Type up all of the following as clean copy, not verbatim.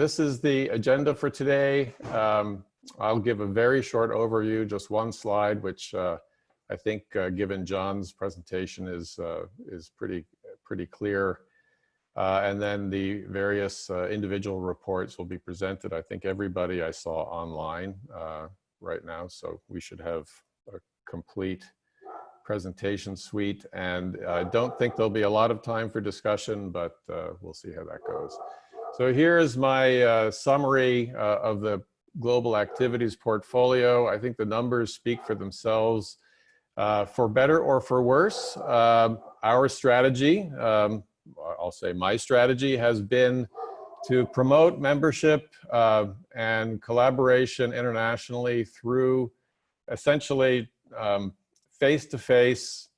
This is the agenda for today. I'll give a very short overview, just one slide, which I think, given John's presentation, is pretty clear. And then the various individual reports will be presented. I think everybody I saw online right now, so we should have a complete presentation suite. And I don't think there'll be a lot of time for discussion, but we'll see how that goes. So here is my summary of the global activities portfolio. I think the numbers speak for themselves. For better or for worse, our strategy, I'll say my strategy, has been to promote membership and collaboration internationally through essentially face-to-face,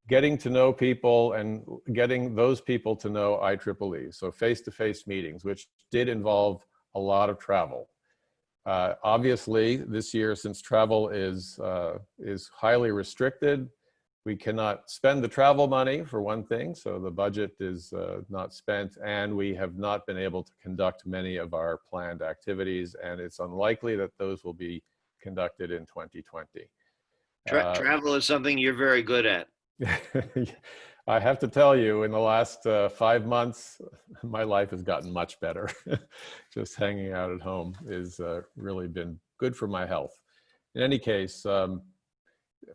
getting to know people and getting those people to know IEEE. So face-to-face meetings, which did involve a lot of travel. Obviously, this year, since travel is highly restricted, we cannot spend the travel money, for one thing, so the budget is not spent, and we have not been able to conduct many of our planned activities, and it's unlikely that those will be conducted in 2020. Travel is something you're very good at. I have to tell you, in the last 5 months, my life has gotten much better. Just hanging out at home has really been good for my health. In any case,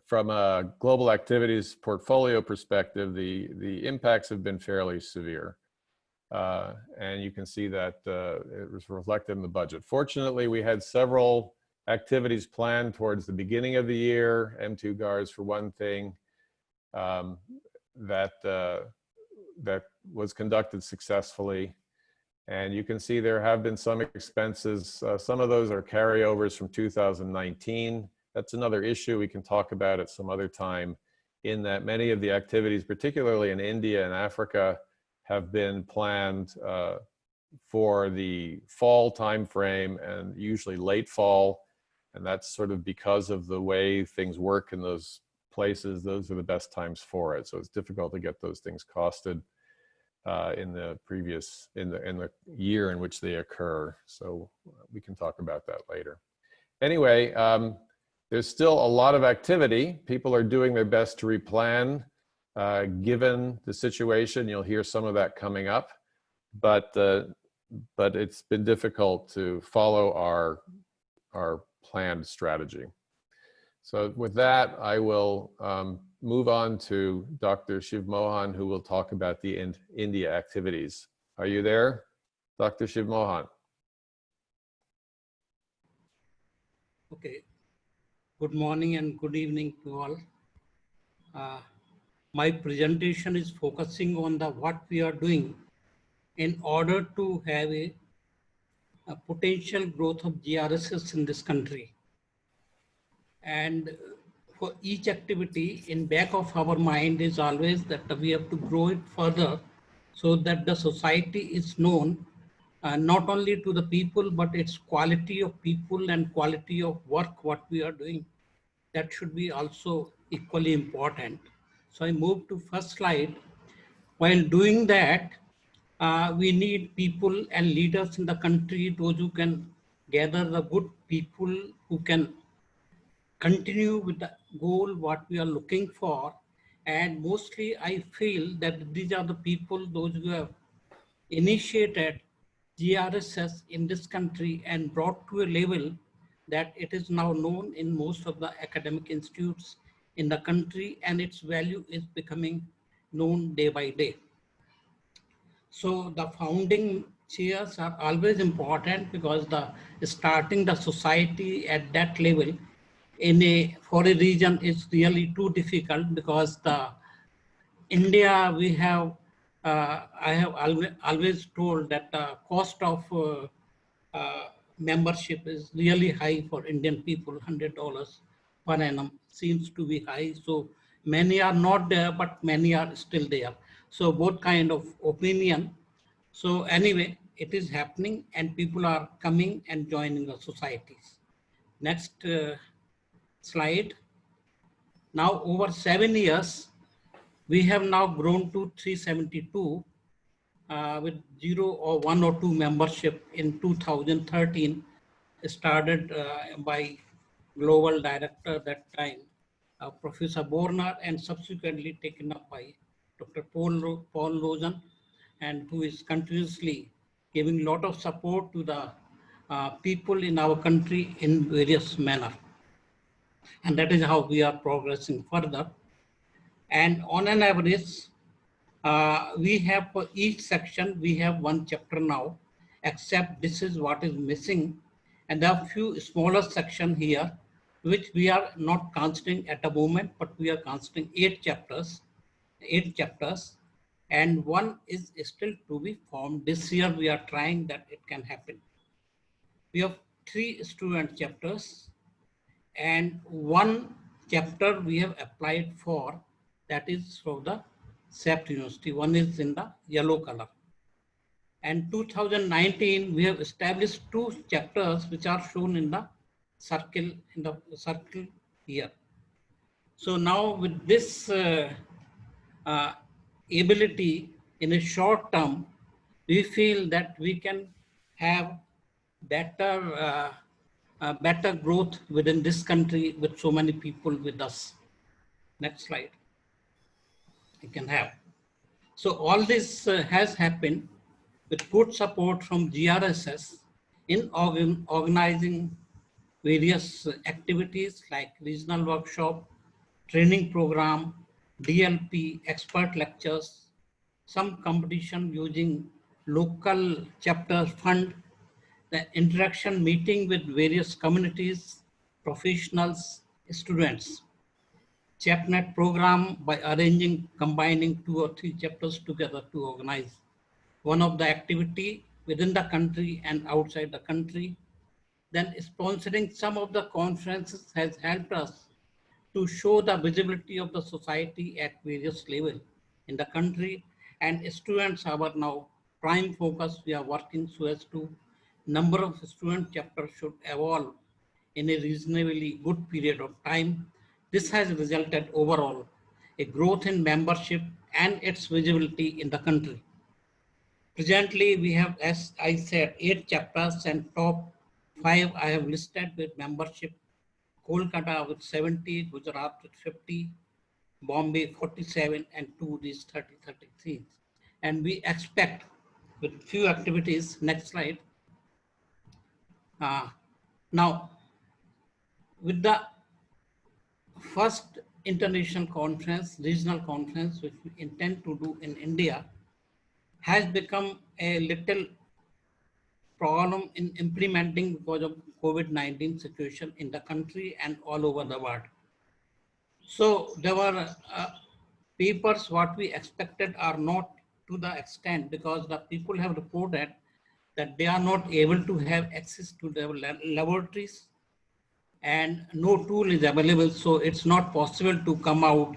from a global activities portfolio perspective, the impacts have been fairly severe. And you can see that it was reflected in the budget. Fortunately, we had several activities planned towards the beginning of the year, M2 GARS for one thing, that was conducted successfully. And you can see there have been some expenses. Some of those are carryovers from 2019. That's another issue we can talk about at some other time, in that many of the activities, particularly in India and Africa, have been planned for the fall timeframe and usually late fall. And that's sort of because of the way things work in those places. Those are the best times for it. So it's difficult to get those things costed in the year in which they occur. So we can talk about that later. Anyway, there's still a lot of activity. People are doing their best to replan given the situation. You'll hear some of that coming up, but it's been difficult to follow our planned strategy. So with that, I will move on to Dr. Shiv Mohan, who will talk about the India activities. Are you there, Dr. Shiv Mohan? Okay. Good morning and good evening to all. My presentation is focusing on what we are doing in order to have a potential growth of GRSS in this country. And for each activity, in back of our mind is always that we have to grow it further so that the society is known not only to the people, but its quality of people and quality of work, what we are doing. That should be also equally important. So I move to first slide. While doing that, we need people and leaders in the country, those who can gather the good people who can continue with the goal what we are looking for. And mostly I feel that these are the people, those who have initiated GRSS in this country and brought to a level that it is now known in most of the academic institutes in the country, and its value is becoming known day by day. So the founding chairs are always important, because starting the society at that level for a region is really too difficult, because India, we have, I have always told that the cost of membership is really high for Indian people. $100 per annum seems to be high. So many are not there, but many are still there. So both kind of opinion. So anyway, it is happening and people are coming and joining the societies. Next slide. Now over 7 years, we have now grown to 372 with 0 or 1 or 2 membership in 2013, started by global director that time, Professor Borner, and subsequently taken up by Dr. Paul Lozan, and who is continuously giving lot of support to the people in our country in various manner. And that is how we are progressing further. And on an average, we have for each section, we have 1 chapter now, except this is what is missing. And there are few smaller section here, which we are not considering at the moment, but we are considering 8 chapters, and 1 is still to be formed. This year we are trying that it can happen. We have 3 student chapters, and 1 chapter we have applied for, that is for the SAPT University. 1 is in the yellow color. And 2019, we have established 2 chapters which are shown in the circle here. So now with this ability in a short term, we feel that we can have better better growth within this country with so many people with us. Next slide. You can have. So all this has happened with good support from GRSS in organizing various activities like regional workshop, training program, DLP, expert lectures, some competition using local chapter fund, the interaction meeting with various communities, professionals, students. ChapNet program by combining 2 or 3 chapters together to organize one of the activity within the country and outside the country. Then sponsoring some of the conferences has helped us to show the visibility of the society at various levels in the country, and students are now prime focus. We are working so as to number of student chapters should evolve in a reasonably good period of time. This has resulted overall a growth in membership and its visibility in the country. Presently, we have, as I said, 8 chapters, and top 5 I have listed with membership. Kolkata with 70, Gujarat with 50, Bombay 47, and 2 is 33. And we expect with few activities, next slide. Now, with the first international conference, regional conference, which we intend to do in India, has become a little problem in implementing because of COVID-19 situation in the country and all over the world. So there were papers what we expected are not to the extent, because the people have reported that they are not able to have access to their laboratories and no tool is available, so it's not possible to come out.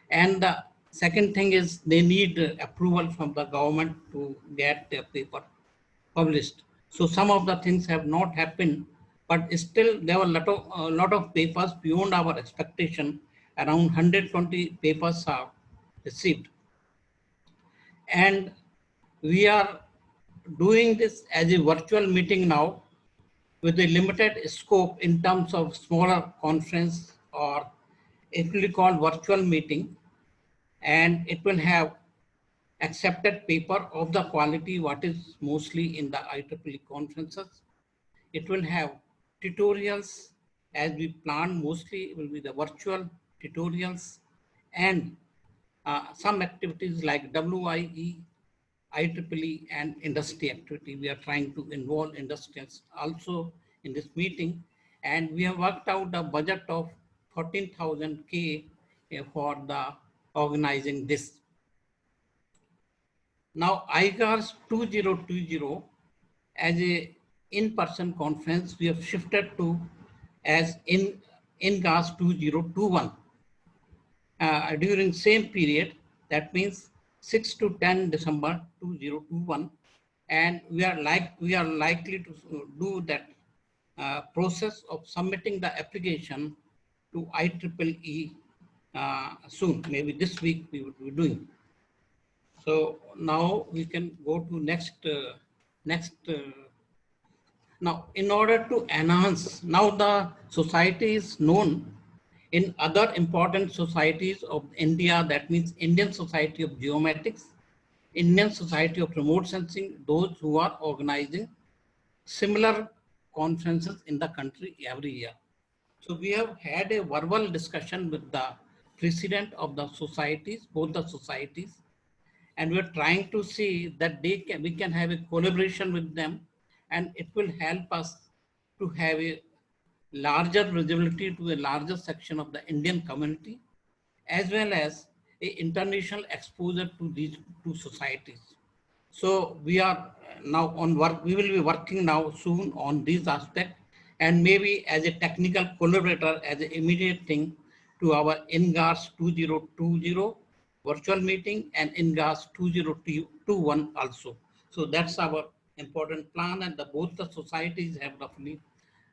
And the second thing is they need approval from the government to get their paper published. So some of the things have not happened, but still there were a lot of papers beyond our expectation. Around 120 papers are received. And we are doing this as a virtual meeting now, with a limited scope in terms of smaller conference, or it will be called virtual meeting, and it will have accepted paper of the quality what is mostly in the IEEE conferences. It will have tutorials, as we plan mostly will be the virtual tutorials, and some activities like WIE, IEEE, and industry activity. We are trying to involve industries also in this meeting, and we have worked out a budget of 14,000 K for the organizing this. Now, IGARS 2020 as a in-person conference, we have shifted to as INGAS 2021 during same period. That means 6 to 10 December 2021, and we are likely to do that process of submitting the application to IEEE soon. Maybe this week we will be doing. So now we can go to next. Now, in order to enhance, now the society is known in other important societies of India, that means Indian Society of Geomatics, Indian Society of Remote Sensing, those who are organizing similar conferences in the country every year. So we have had a verbal discussion with the president of the societies, both the societies, and we're trying to see that we can have a collaboration with them, and it will help us to have a larger visibility to a larger section of the Indian community, as well as a international exposure to these two societies. So we are now on work, we will be working now soon on these aspects, and maybe as a technical collaborator, as an immediate thing to our INGAS 2020 virtual meeting and INGAS 2021 also. So that's our important plan, and both the societies have roughly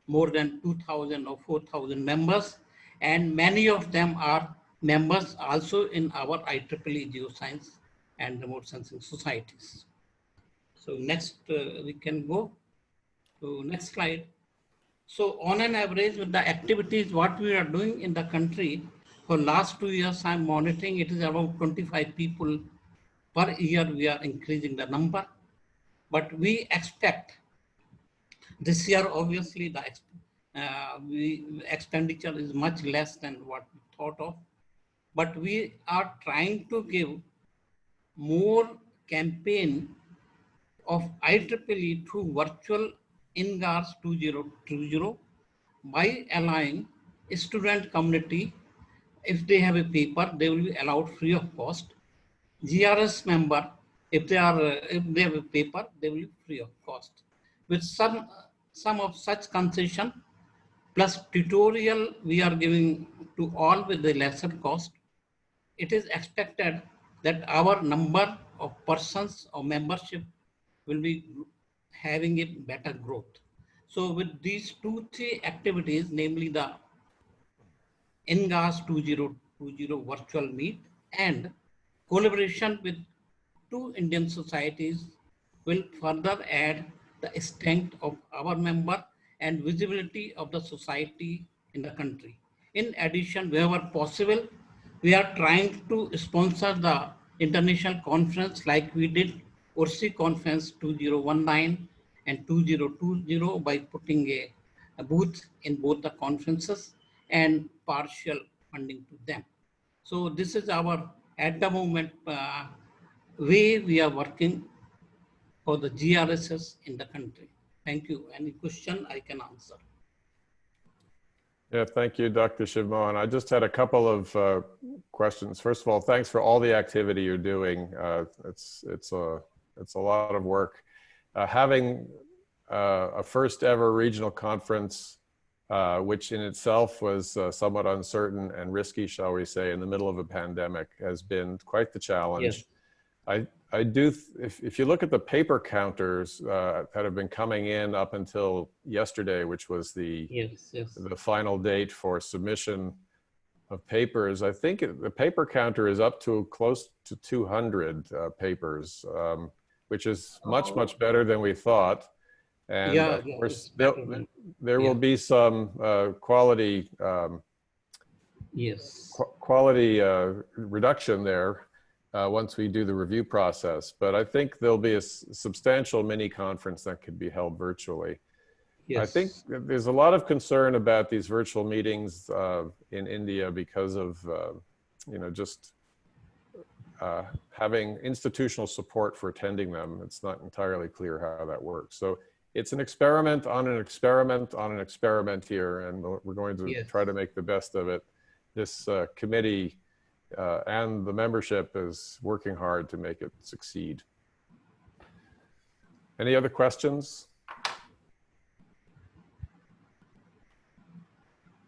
more than 2,000 or 4,000 members, and many of them are members also in our IEEE Geoscience and Remote Sensing societies. So next we can go to next slide. So on an average with the activities, what we are doing in the country for last 2 years, I'm monitoring, it is about 25 people per year. We are increasing the number, but we expect this year, obviously the expenditure is much less than what we thought of, but we are trying to give more campaign of IEEE through virtual INGAS 2020 by allowing student community, if they have a paper, they will be allowed free of cost. GRS member, if they have a paper, they will be free of cost. With some of such concession plus tutorial we are giving to all with a lesser cost, it is expected that our number of persons or membership will be having a better growth. So with these 2-3 activities, namely the INGAS 2020 virtual meet and collaboration with 2 Indian societies, will further add the strength of our member and visibility of the society in the country. In addition, wherever possible, we are trying to sponsor the international conference like we did ORSI conference 2019 and 2020 by putting a booth in both the conferences and partial funding to them. So this is our, at the moment, way we are working for the GRSS in the country. Thank you. Any question I can answer. Yeah, thank you, Dr. Shivmohan. I just had a couple of questions. First of all, thanks for all the activity you're doing. It's a lot of work. Having a first ever regional conference, which in itself was somewhat uncertain and risky, shall we say, in the middle of a pandemic, has been quite the challenge. Yes. I do, if you look at the paper counters that have been coming in up until yesterday, which was the final date for submission of papers, I think the paper counter is up to close to 200 papers, which is much better than we thought. And of course, there will be some quality quality reduction there once we do the review process. But I think there'll be a substantial mini conference that could be held virtually. Yes. I think there's a lot of concern about these virtual meetings in India because of, you know, just having institutional support for attending them. It's not entirely clear how that works. So it's an experiment on an experiment on an experiment here, and we're going to try to make the best of it. This committee and the membership is working hard to make it succeed. Any other questions?